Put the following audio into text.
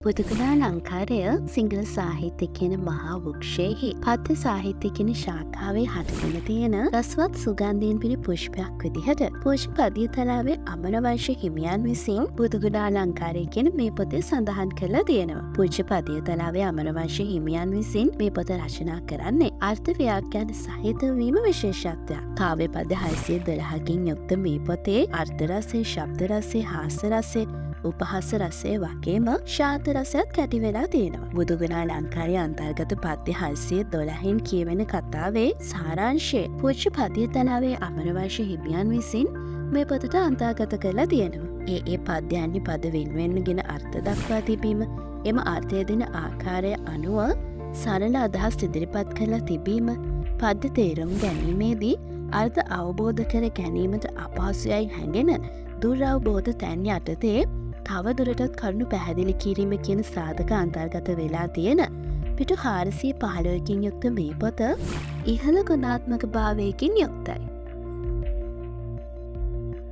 බුදුගුණා ලංකාරය සිංහල සාහිත්‍ය කියන මහා වෘක්ෂයෙහි පද්‍ය සාහිත්‍ය කියන ශාඛාවේ හටගෙන තියෙන රසවත් සුගන්ධයෙන් පිරි පුෂ්පයක් විදිහට පූජ්‍ය පදියතලාවේ අමරවංශ හිමියන් විසින් බුදුගුණා ලංකාරය කියන මේ පොතේ සඳහන් කරලා තියෙනවා. පූජ්‍ය පදියතලාවේ අමරවංශ හිමියන් විසින් මේ පොත රචනා කරන්නේ අර්ථ ව්‍යාඛ්‍යාන සහිත වීම විශේෂත්වයක්. කාව්‍ය පද 612කින් යුක්ත මේ පොතේ අර්ථ රසය, ශබ්ද රසය, හාස්‍ය රසය, උපහාස රසය වගේම ශාන්ත රසයත් කැටි වෙලා තියෙනවා. බුදුගුණා ලංකාරය අන්තර්ගත පද්‍ය 612න් කියවෙන කතාවේ සාරාංශය පූජ්‍ය පදියතලාවේ අමරවංශ හිමියන් විසින් මේ පොතට අන්තර්ගත කරලා තියෙනවා. ඒ පද්‍යයන්හි පද වෙන්වෙන්ගෙන අර්ථ දක්වා තිබීම, එම අර්ථය දෙන ආකාරය අනුව සරල අදහස් ඉදිරිපත් කරලා තිබීම, පද්‍ය තේරුම් ගැනීමේදී අර්ථ අවබෝධ කර ගැනීමට අපහසුයයි හැඟෙන දුරවබෝධ තැන් යටතේ තව දුරටත් කරුණු පැහැදිලි කිරීම කියන සාධක අන්තර්ගත වෙලා තියෙන පිටු 415කින් යුක්ත මේ පොත ඉහළ ගුණාත්මක භාවයකින් යුක්තයි.